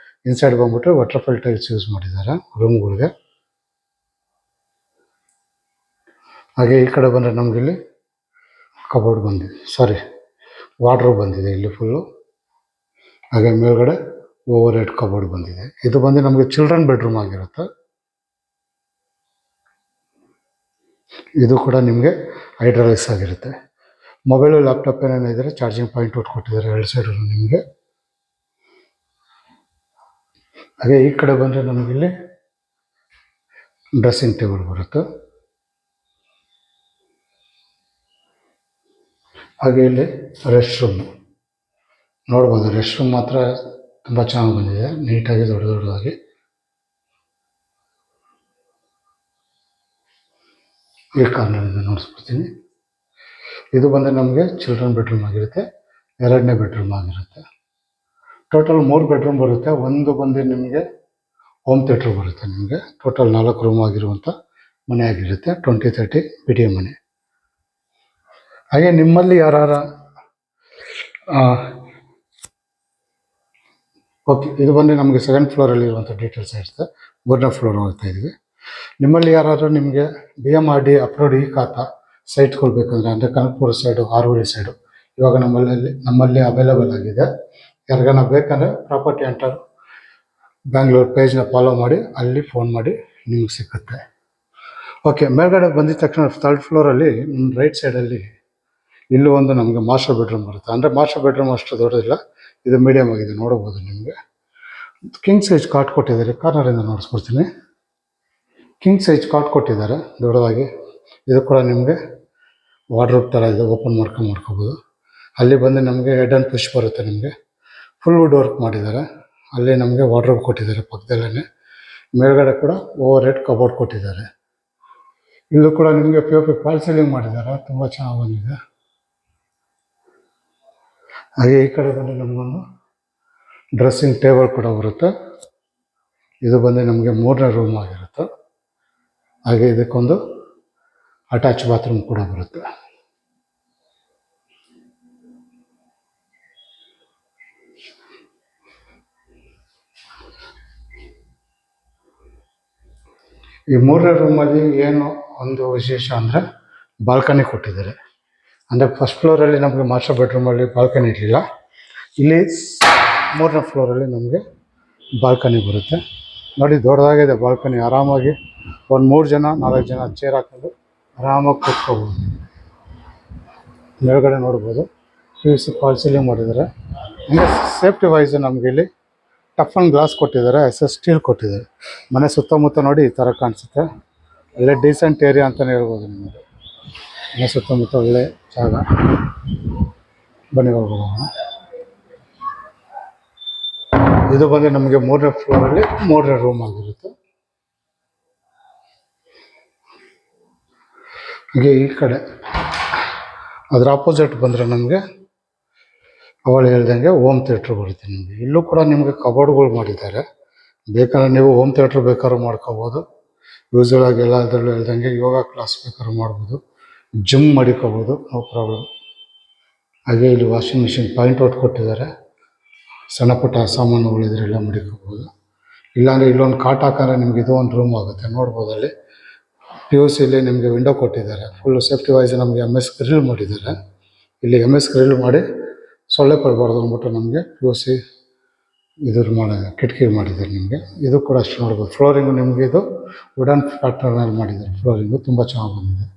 ಇನ್ಸೈಡ್ ಬಂದ್ಬಿಟ್ಟು ವಾಟರ್ಫಾಲ್ ಟೈಲ್ಸ್ ಯೂಸ್ ಮಾಡಿದ್ದಾರೆ ರೂಮ್ಗಳಿಗೆ. ಹಾಗೆ ಈ ಕಡೆ ಬಂದರೆ ನಮಗಿಲ್ಲಿ ಕಬೋರ್ಡ್ ಬಂದಿದೆ, ವಾರ್ಡ್ರೋಬ್ ಬಂದಿದೆ ಇಲ್ಲಿ ಫುಲ್ಲು. ಹಾಗೆ ಮೇಲ್ಗಡೆ ಓವರ್ ಹೆಡ್ ಕಬೋರ್ಡ್ ಬಂದಿದೆ. ಇದು ಬಂದು ನಮಗೆ ಚಿಲ್ಡ್ರನ್ ಬೆಡ್ರೂಮ್ ಆಗಿರುತ್ತೆ. ಇದು ಕೂಡ ನಿಮಗೆ ಹೈಡ್ರಾಲಿಕ್ಸ್ ಆಗಿರುತ್ತೆ. ಮೊಬೈಲು ಲ್ಯಾಪ್ಟಾಪ್ ಏನೇನಿದ್ರೆ ಚಾರ್ಜಿಂಗ್ ಪಾಯಿಂಟ್ ಕೊಟ್ಟಿದ್ದಾರೆ ಎರಡು ಸೈಡು ನಿಮಗೆ. ಹಾಗೆ ಈ ಕಡೆ ಬಂದರೆ ನಮಗಿಲ್ಲಿ ಡ್ರೆಸ್ಸಿಂಗ್ ಟೇಬಲ್ ಬರುತ್ತೆ. ಹಾಗೆ ಇಲ್ಲಿ ರೆಸ್ಟ್ ರೂಮ್ ನೋಡ್ಬೋದು. ರೆಸ್ಟ್ ರೂಮ್ ಮಾತ್ರ ತುಂಬ ಚೆನ್ನಾಗಿ ಬಂದಿದೆ, ನೀಟಾಗಿ ದೊಡ್ಡದಾಗಿ. ಈ ಕಾರ್ನರಿಂದ ನೋಡಿಸ್ಬಿಡ್ತೀನಿ. ಇದು ಬಂದರೆ ನಮಗೆ ಚಿಲ್ಡ್ರನ್ ಬೆಡ್ರೂಮ್ ಆಗಿರುತ್ತೆ, ಎರಡನೇ ಬೆಡ್ರೂಮ್ ಆಗಿರುತ್ತೆ. ಟೋಟಲ್ 3 ಬೆಡ್ರೂಮ್ ಬರುತ್ತೆ. ಒಂದು ಬಂದು ನಿಮಗೆ ಹೋಮ್ ಥಿಯೇಟ್ರ್ ಬರುತ್ತೆ. ನಿಮಗೆ ಟೋಟಲ್ 4 ರೂಮ್ ಆಗಿರುವಂಥ ಮನೆ ಆಗಿರುತ್ತೆ. 20-30 BTM ಮನೆ. ಹಾಗೆ ನಿಮ್ಮಲ್ಲಿ ಯಾರು ಓಕೆ, ಇದು ಬಂದು ನಮಗೆ ಸೆಕೆಂಡ್ ಫ್ಲೋರಲ್ಲಿ ಇರುವಂಥ ಡೀಟೇಲ್ಸ್ ಇರುತ್ತೆ. 3ನೇ ಫ್ಲೋರ್ ಹೋಗ್ತಾ ಇದ್ವಿ. ನಿಮ್ಮಲ್ಲಿ ಯಾರಾದರೂ ನಿಮಗೆ BMRD ಅಪ್ರೂವ್ಡ್ ಈ ಖಾತಾ ಸೈಟ್ಗಳು ಬೇಕಂದರೆ, ಅಂದರೆ ಕನಕಪುರ ಸೈಡು, ಆರೋಳಿ ಸೈಡು ಇವಾಗ ನಮ್ಮಲ್ಲಿ ಅವೈಲೇಬಲ್ ಆಗಿದೆ. ಯಾರಿಗಾನ ಬೇಕಂದರೆ ಪ್ರಾಪರ್ಟಿ ಎಂಟರ್ ಬ್ಯಾಂಗ್ಳೂರ್ ಪೇಜ್ನ ಫಾಲೋ ಮಾಡಿ ಅಲ್ಲಿ ಫೋನ್ ಮಾಡಿ ನಿಮ್ಗೆ ಸಿಗುತ್ತೆ. ಓಕೆ, ಮೇಲ್ಗಡೆ ಬಂದಿದ ತಕ್ಷಣ 3rd ಫ್ಲೋರಲ್ಲಿ ನಿಮ್ಮ ರೈಟ್ ಸೈಡಲ್ಲಿ ಇಲ್ಲೂ ಒಂದು ನಮಗೆ ಮಾಸ್ಟರ್ ಬೆಡ್ರೂಮ್ ಬರುತ್ತೆ. ಅಂದರೆ ಮಾಸ್ಟರ್ ಬೆಡ್ರೂಮ್ ಅಷ್ಟು ದೊಡ್ಡದಿಲ್ಲ, ಇದು ಮೀಡಿಯಮ್ ಆಗಿದೆ ನೋಡ್ಬೋದು. ನಿಮಗೆ ಕಿಂಗ್ ಸೈಜ್ ಕಾಟ್ ಕೊಟ್ಟಿದ್ದಾರೆ. ಕಾರ್ನರಿಂದ ನೋಡಿಸ್ಕೊಡ್ತೀನಿ. ಕಿಂಗ್ ಸೈಜ್ ಕಾಟ್ ಕೊಟ್ಟಿದ್ದಾರೆ ದೊಡ್ಡದಾಗಿ. ಇದು ಕೂಡ ನಿಮಗೆ ವಾರ್ಡ್ರೋಬ್ ಥರ ಇದೆ, ಓಪನ್ ಮಾಡ್ಕೊಬೋದು. ಅಲ್ಲಿ ಬಂದು ನಮಗೆ ಹೆಡ್ ಆ್ಯಂಡ್ ಪುಷ್ ಬರುತ್ತೆ. ನಿಮಗೆ ಫುಲ್ ವುಡ್ ವರ್ಕ್ ಮಾಡಿದ್ದಾರೆ. ಅಲ್ಲಿ ನಮಗೆ ವಾರ್ಡ್ರೋಬ್ ಕೊಟ್ಟಿದ್ದಾರೆ ಪಕ್ಕದಲ್ಲೇ. ಮೇಲ್ಗಡೆ ಕೂಡ ಓವರ್ ಹೆಡ್ ಕಬೋರ್ಡ್ ಕೊಟ್ಟಿದ್ದಾರೆ. ಇಲ್ಲೂ ಕೂಡ ನಿಮಗೆ POP ಫಾಲ್ ಸೀಲಿಂಗ್ ಮಾಡಿದ್ದಾರೆ, ತುಂಬ ಚೆನ್ನಾಗಿ ಬಂದಿದೆ. ಹಾಗೆ ಈ ಕಡೆ ಬಂದು ನಮಗೊಂದು ಡ್ರೆಸ್ಸಿಂಗ್ ಟೇಬಲ್ ಕೂಡ ಬರುತ್ತೆ. ಇದು ಬಂದು ನಮಗೆ 3ನೇ ರೂಮ್ ಆಗಿರುತ್ತೆ. ಹಾಗೆ ಇದಕ್ಕೊಂದು ಅಟ್ಯಾಚ್ ಬಾತ್ರೂಮ್ ಕೂಡ ಬರುತ್ತೆ. ಈ ಮೂರನೇ ರೂಮಲ್ಲಿ ಏನು ಒಂದು ವಿಶೇಷ ಅಂದರೆ ಬಾಲ್ಕನಿ ಕೊಟ್ಟಿದ್ದಾರೆ. ಅಂದರೆ ಫಸ್ಟ್ ಫ್ಲೋರಲ್ಲಿ ನಮಗೆ ಮಾಸ್ಟರ್ ಬೆಡ್ರೂಮಲ್ಲಿ ಬಾಲ್ಕನಿ ಇರಲಿಲ್ಲ. ಇಲ್ಲಿ ಮೂರನೇ ಫ್ಲೋರಲ್ಲಿ ನಮಗೆ ಬಾಲ್ಕನಿ ಬರುತ್ತೆ. ನೋಡಿ ದೊಡ್ಡದಾಗಿದೆ ಬಾಲ್ಕನಿ. ಆರಾಮಾಗಿ ಒಂದು 3 ಜನ 4 ಜನ ಚೇರ್ ಹಾಕೊಂಡು ಆರಾಮಾಗಿ ಕೂತ್ಕೋಬೋದು. ಮೇಲ್ಗಡೆ ನೋಡ್ಬೋದು PVC ಫಾಲ್ ಸೀಲಿಂಗ್ ಮಾಡಿದ್ದಾರೆ. ಹಂಗೆ ಸೇಫ್ಟಿ ವೈಸ್ ನಮಗೆ ಇಲ್ಲಿ ಟಫ್ ಆ್ಯಂಡ್ ಗ್ಲಾಸ್ ಕೊಟ್ಟಿದ್ದಾರೆ, ಸ್ಟೀಲ್ ಕೊಟ್ಟಿದ್ದಾರೆ. ಮನೆ ಸುತ್ತಮುತ್ತ ನೋಡಿ ಈ ಥರ ಕಾಣಿಸುತ್ತೆ. ಒಳ್ಳೆ ಡೀಸೆಂಟ್ ಏರಿಯಾ ಅಂತಲೇ ಹೇಳ್ಬೋದು ನಿಮಗೆ. ಮನೆ ಸುತ್ತಮುತ್ತ ಒಳ್ಳೆ ಜಾಗ. ಬನ್ನಿ ಹೋಗೋಣ. ಇದು ಬಂದು ನಮಗೆ 3ನೇ ಫ್ಲೋರಲ್ಲಿ 3ನೇ ರೂಮ್ ಆಗಿರುತ್ತೆ. ಹಾಗೆ ಈ ಕಡೆ ಅದರ ಆಪೋಸಿಟ್ ಬಂದರೆ ನಮಗೆ ಅವಳು ಹೇಳ್ದಂಗೆ ಹೋಮ್ ಥಿಯೇಟ್ರ್ ಬರುತ್ತೆ. ನಿಮಗೆ ಇಲ್ಲೂ ಕೂಡ ನಿಮಗೆ ಕಬೋರ್ಡ್ಗಳು ಮಾಡಿದ್ದಾರೆ. ಬೇಕಾದ್ರೆ ನೀವು ಹೋಮ್ ಥಿಯೇಟ್ರ್ ಬೇಕಾದ್ರೂ ಮಾಡ್ಕೋಬೋದು. ಯೂಸ್ವಲ್ ಆಗಿ ಎಲ್ಲ ಅದರಲ್ಲೂ ಹೇಳ್ದಂಗೆ ಯೋಗ ಕ್ಲಾಸ್ ಬೇಕಾದ್ರೂ ಮಾಡ್ಬೋದು, ಜಿಮ್ ಮಾಡಿಕೋಬೋದು, ನೋ ಪ್ರಾಬ್ಲಮ್. ಹಾಗೆ ಇಲ್ಲಿ ವಾಷಿಂಗ್ ಮಿಷಿನ್ ಪಾಯಿಂಟ್ ಔಟ್ ಕೊಟ್ಟಿದ್ದಾರೆ. ಸಣ್ಣ ಪುಟ್ಟ ಸಾಮಾನುಗಳಿದ್ರೆಲ್ಲ ಮಡಿಕೋಬೋದು. ಇಲ್ಲಾಂದರೆ ಇಲ್ಲೊಂದು ಕಾಟ್ ಹಾಕಿದ್ರೆ ನಿಮ್ಗೆ ಇದು ಒಂದು ರೂಮ್ ಆಗುತ್ತೆ. ನೋಡ್ಬೋದು ಅಲ್ಲಿ PVCಲಿ ನಿಮಗೆ ವಿಂಡೋ ಕೊಟ್ಟಿದ್ದಾರೆ. ಫುಲ್ಲು ಸೇಫ್ಟಿ ವೈಸ್ ನಮಗೆ MS ಗ್ರಿಲ್ ಮಾಡಿದ್ದಾರೆ. ಇಲ್ಲಿ MS ಗ್ರಿಲ್ ಮಾಡಿ ಸೊಳ್ಳೆ ಕೊಡಬಾರ್ದು ಅಂದ್ಬಿಟ್ಟು ನಮಗೆ PVC ಇದ್ರ ಕಿಟಕಿ ಮಾಡಿದ್ದಾರೆ ನಿಮಗೆ. ಇದು ಕೂಡ ಅಷ್ಟು ನೋಡ್ಬೋದು. ಫ್ಲೋರಿಂಗು ನಿಮಗೆ ಇದು ವುಡನ್ ಪ್ಯಾಟರ್ನಲ್ಲಿ ಮಾಡಿದ್ದಾರೆ. ಫ್ಲೋರಿಂಗು ತುಂಬ ಚೆನ್ನಾಗಿ ಬಂದಿದೆ.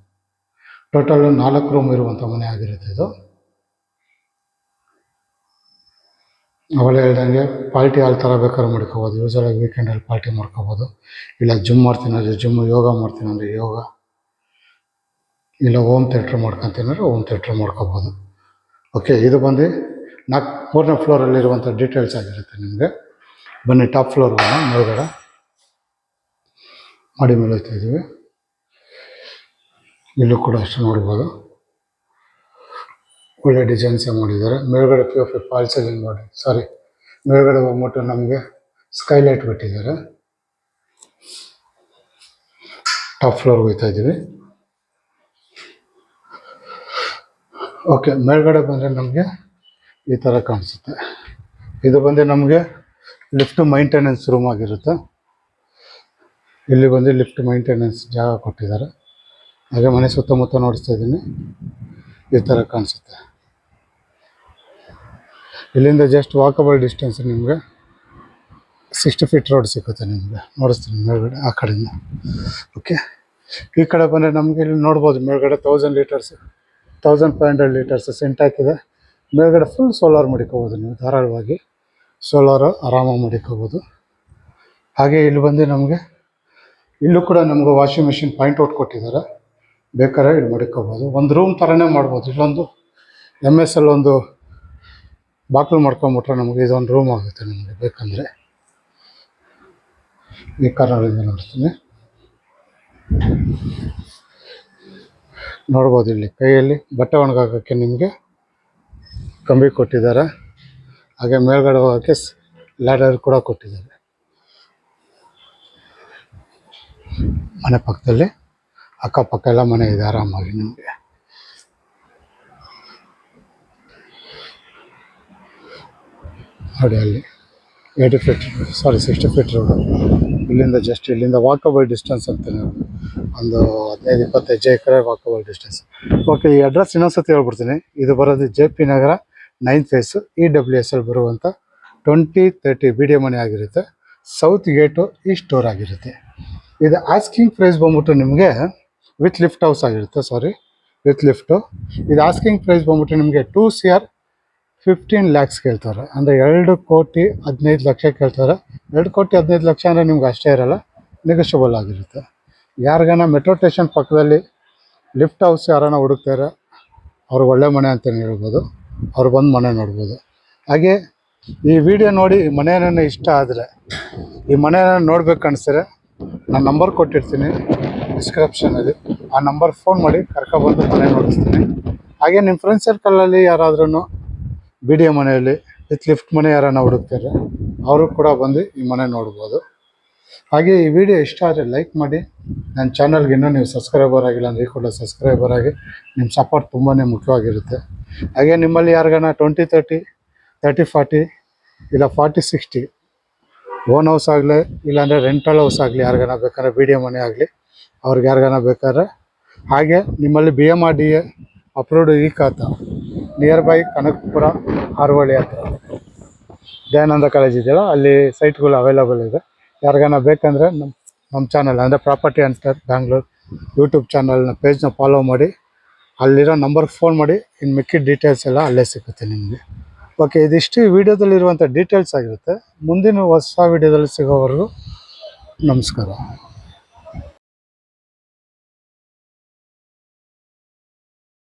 ಟೋಟಲ್ 4 ರೂಮ್ ಇರುವಂಥ ಮನೆ ಆಗಿರುತ್ತೆ ಇದು. ಅವಳು ಹೇಳ್ದಂಗೆ ಪಾರ್ಟಿ ಹಾಲ್ ಥರ ಬೇಕಾದ್ರೂ ಮಾಡ್ಕೋಬೋದು. ಯೂಸ್ವಲಾಗಿ ವೀಕೆಂಡಲ್ಲಿ ಪಾರ್ಟಿ ಮಾಡ್ಕೋಬೋದು. ಇಲ್ಲ ಜಿಮ್ ಮಾಡ್ತೀನಿ ಅಂದರೆ ಜಿಮ್, ಯೋಗ ಮಾಡ್ತೀನಿ ಅಂದರೆ ಯೋಗ, ಇಲ್ಲ ಹೋಮ್ ಥಿಯೇಟ್ರ್ ಮಾಡ್ಕೊತೀನಿ ಅಂದರೆ ಹೋಮ್ ಥಿಯೇಟ್ರ್ ಮಾಡ್ಕೋಬೋದು. ಓಕೆ, ಇದು ಬಂದು 3ನೇ ಫ್ಲೋರಲ್ಲಿರುವಂಥ ಡೀಟೇಲ್ಸ್ ಆಗಿರುತ್ತೆ ನಿಮಗೆ. ಬನ್ನಿ ಟಾಪ್ ಫ್ಲೋರ್ಗೆ ಮೇಲ್ಗಡೆ ಮಾಡಿ ಮೇಲೆ ಹೋಗ್ತಾ ಇದ್ದೀವಿ. ಇಲ್ಲೂ ಕೂಡ ಅಷ್ಟು ನೋಡ್ಬೋದು. ಒಳ್ಳೆ ಡಿಸೈನ್ಸೇ ಮಾಡಿದ್ದಾರೆ. ಮೇಲ್ಗಡೆ POP ಫಾಲ್ ಸೀಲಿಂಗ್ ಮಾಡಿ, ಮೇಲ್ಗಡೆ ಹೋಗ್ಬಿಟ್ಟು ನಮಗೆ ಸ್ಕೈಲೈಟ್ ಬಿಟ್ಟಿದ್ದಾರೆ. ಟಾಪ್ ಫ್ಲೋರ್ಗೆ ಹೋಗ್ತಾ ಇದ್ದೀವಿ. ಓಕೆ, ಮೇಲ್ಗಡೆ ಬಂದರೆ ನಮಗೆ ಈ ಥರ ಕಾಣಿಸುತ್ತೆ. ಇದು ಬಂದು ನಮಗೆ ಲಿಫ್ಟ್ ಮೈಂಟೆನೆನ್ಸ್ ರೂಮ್ ಆಗಿರುತ್ತೆ. ಇಲ್ಲಿ ಬಂದು ಲಿಫ್ಟ್ ಮೈಂಟೆನೆನ್ಸ್ ಜಾಗ ಕೊಟ್ಟಿದ್ದಾರೆ. ಹಾಗೆ ಮನೆ ಸುತ್ತಮುತ್ತ ನೋಡಿಸ್ತಾ ಇದ್ದೀನಿ, ಈ ಥರ ಕಾಣಿಸುತ್ತೆ. ಇಲ್ಲಿಂದ ಜಸ್ಟ್ ವಾಕಬಲ್ ಡಿಸ್ಟೆನ್ಸ್ ನಿಮಗೆ 60 ಫೀಟ್ ರೋಡ್ ಸಿಗುತ್ತೆ. ನಿಮಗೆ ನೋಡಿಸ್ತೀನಿ ಮೇಲ್ಗಡೆ ಆ ಕಡೆಯಿಂದ. ಓಕೆ, ಈ ಕಡೆ ಬಂದರೆ ನಮಗೆ ಇಲ್ಲಿ ನೋಡ್ಬೋದು ಮೇಲ್ಗಡೆ 1000 ಲೀಟರ್ಸ್ 1500 ಲೀಟರ್ಸ್ ಸೆಂಟ್ಯಾಕ್ ಇದೆ. ಮೇಲ್ಗಡೆ ಫುಲ್ ಸೋಲಾರ್ ಮಡಿಕೋಬೋದು ನೀವು ಧಾರಾಳವಾಗಿ. ಸೋಲಾರು ಆರಾಮಾಗಿ ಮಡಿಕೋಬೋದು. ಹಾಗೆ ಇಲ್ಲಿ ಬಂದು ನಮಗೆ ಇಲ್ಲೂ ಕೂಡ ನಮಗೆ ವಾಷಿಂಗ್ ಮಿಷಿನ್ ಪಾಯಿಂಟ್ ಔಟ್ ಕೊಟ್ಟಿದ್ದಾರೆ. ಬೇಕಾದ್ರೆ ಇಲ್ಲಿ ಮಡಿಕೋಬೋದು. ಒಂದು ರೂಮ್ ಥರನೇ ಮಾಡ್ಬೋದು. ಇಲ್ಲೊಂದು MS ಒಂದು ಬಾಕ್ಲು ಮಾಡ್ಕೊಂಬಿಟ್ರೆ ನಮಗೆ ಇದೊಂದು ರೂಮ್ ಆಗುತ್ತೆ ನಿಮಗೆ ಬೇಕಂದರೆ. ಈ ಕಾರ್ನರಿಂದ ನೋಡ್ತೀನಿ, ನೋಡ್ಬೋದು. ಇಲ್ಲಿ ಕೈಯಲ್ಲಿ ಬಟ್ಟೆ ಒಣಗಾಕೋಕ್ಕೆ ನಿಮಗೆ ಕಂಬಿ ಕೊಟ್ಟಿದ್ದಾರೆ. ಹಾಗೆ ಮೇಲ್ಗಡೆ ಹೋಗೋಕ್ಕೆ ಲ್ಯಾಡರ್ ಕೂಡ ಕೊಟ್ಟಿದ್ದಾರೆ. ಮನೆ ಪಕ್ಕದಲ್ಲಿ ಅಕ್ಕಪಕ್ಕ ಎಲ್ಲ ಮನೆ ಇದೆ ಆರಾಮಾಗಿ ನಿಮಗೆ. ನೋಡಿ ಅಲ್ಲಿ 60 ಫೀಟ್ ರೋಡು. ಇಲ್ಲಿಂದ ವಾಕಬಲ್ ಡಿಸ್ಟೆನ್ಸ್ ಅಂತೀನಿ. ಒಂದು 15-20 ಹೆಜ್ಜೆ ಎಕರೆ ವಾಕಬಲ್ ಡಿಸ್ಟೆನ್ಸ್. ಓಕೆ, ಈ ಅಡ್ರೆಸ್ ಇನ್ನೊಂದ್ಸತಿ ಹೇಳ್ಬಿಡ್ತೀನಿ. ಇದು ಬರೋದು JP Nagar 9th face EWSL ಬರುವಂಥ 2030 BDA ಮನೆ ಆಗಿರುತ್ತೆ. ಸೌತ್ ಗೇಟು ಈಸ್ಟ್ ಡೋರ್ ಆಗಿರುತ್ತೆ. ಇದು ಆಸ್ಕಿಂಗ್ ಪ್ರೈಸ್ ಬಂದ್ಬಿಟ್ಟು ನಿಮಗೆ ವಿತ್ ಲಿಫ್ಟ್ ಹೌಸ್ ಆಗಿರುತ್ತೆ. With lift. ಇದು ಆಸ್ಕಿಂಗ್ ಪ್ರೈಸ್ ಬಂದ್ಬಿಟ್ಟು ನಿಮಗೆ 2 CR 15 lakhs ಕೇಳ್ತಾರೆ. ಅಂದರೆ 2,15,00,000 ಕೇಳ್ತಾರೆ. 2,15,00,000 ಅಂದರೆ ನಿಮ್ಗೆ ಅಷ್ಟೇ ಇರೋಲ್ಲ, ನೆಗೋಷಿಯಬಲ್ ಆಗಿರುತ್ತೆ. ಯಾರಿಗಾನ ಮೆಟ್ರೋ ಸ್ಟೇಷನ್ ಪಕ್ಕದಲ್ಲಿ ಲಿಫ್ಟ್ ಹೌಸ್ ಯಾರನ್ನ ಹುಡುಕ್ತಾರೆ ಅವ್ರಿಗೆ ಒಳ್ಳೆ ಮನೆ ಅಂತಲೇ ಹೇಳ್ಬೋದು. ಅವ್ರು ಬಂದು ಮನೆ ನೋಡ್ಬೋದು. ಹಾಗೆ ಈ ವಿಡಿಯೋ ನೋಡಿ ಈ ಮನೆಯನ್ನು ಇಷ್ಟ ಆದರೆ, ಈ ಮನೆಯನ್ನು ನೋಡ್ಬೇಕು ಅನಿಸಿದ್ರೆ ನಾನು ನಂಬರ್ ಕೊಟ್ಟಿರ್ತೀನಿ ಡಿಸ್ಕ್ರಿಪ್ಷನಲ್ಲಿ. ಆ ನಂಬರ್ ಫೋನ್ ಮಾಡಿ ಕರ್ಕೊಬಂದು ಮನೆ ನೋಡಿಸ್ತೀನಿ. ಹಾಗೆ ನಿಮ್ಮ ಫ್ರೆಂಡ್ ಸರ್ಕಲಲ್ಲಿ ಯಾರಾದ್ರೂ BDA ಮನೆಯಲ್ಲಿ ವಿತ್ ಲಿಫ್ಟ್ ಮನೆ ಯಾರನ್ನ ಹುಡುಕ್ತಾರೆ ಅವರು ಕೂಡ ಬಂದು ಈ ಮನೆ ನೋಡ್ಬೋದು. ಹಾಗೆ ಈ ವಿಡಿಯೋ ಇಷ್ಟ ಆದರೆ ಲೈಕ್ ಮಾಡಿ. ನನ್ನ ಚಾನಲ್ಗೆ ಇನ್ನೂ ನೀವು ಸಬ್ಸ್ಕ್ರೈಬರ್ ಆಗಿಲ್ಲ ಅಂದರೆ ಈ ಕೂಡ ಸಬ್ಸ್ಕ್ರೈಬರ್ ಆಗಿ. ನಿಮ್ಮ ಸಪೋರ್ಟ್ ತುಂಬಾ ಮುಖ್ಯವಾಗಿರುತ್ತೆ. ಹಾಗೆ ನಿಮ್ಮಲ್ಲಿ ಯಾರಿಗಾನ 20-30, 30-40 ಇಲ್ಲ 40-60 ಓನ್ ಹೌಸ್ ಆಗಲಿ ಇಲ್ಲಾಂದರೆ ರೆಂಟಲ್ ಹೌಸ್ ಆಗಲಿ ಯಾರಿಗಾನ ಬೇಕಾದ್ರೆ ಬಿ ಡಿ ಎ ಮನೆ ಆಗಲಿ ಅವ್ರಿಗೆ ಯಾರಿಗಾನ ಬೇಕಾದ್ರೆ, ಹಾಗೆ ನಿಮ್ಮಲ್ಲಿ BMRDA ಅಪ್ರೂವ್ಡ್ ಈ ಖಾತಾ ನಿಯರ್ ಬೈ ಕನಕಪುರ ಹಾರೋಹಳ್ಳಿ ಹತ್ರ ದಯಾನಂದ ಕಾಲೇಜ್ ಇದೆಯಲ್ಲ ಅಲ್ಲಿ ಸೈಟ್ಗಳು ಅವೈಲೇಬಲ್ ಇದೆ. ಯಾರಿಗಾನ ಬೇಕಂದರೆ ನಮ್ಮ ಚಾನಲ್ ಅಂದರೆ ಪ್ರಾಪರ್ಟಿ ಹಂಟರ್ ಬ್ಯಾಂಗ್ಳೂರ್ ಯೂಟ್ಯೂಬ್ ಚಾನಲ್ನ ಪೇಜ್ನ ಫಾಲೋ ಮಾಡಿ, ಅಲ್ಲಿರೋ ನಂಬರ್ಗೆ ಫೋನ್ ಮಾಡಿ. ಇನ್ನು ಮಿಕ್ಕಿದ ಡೀಟೇಲ್ಸ್ ಎಲ್ಲ ಅಲ್ಲೇ ಸಿಗುತ್ತೆ ನಿಮಗೆ. ಓಕೆ, ಇದಿಷ್ಟು ಈ ವಿಡಿಯೋದಲ್ಲಿರುವಂಥ ಡೀಟೇಲ್ಸ್ ಆಗಿರುತ್ತೆ. ಮುಂದಿನ ಹೊಸ ವಿಡಿಯೋದಲ್ಲಿ ಸಿಗೋವರೆಗೂ ನಮಸ್ಕಾರ.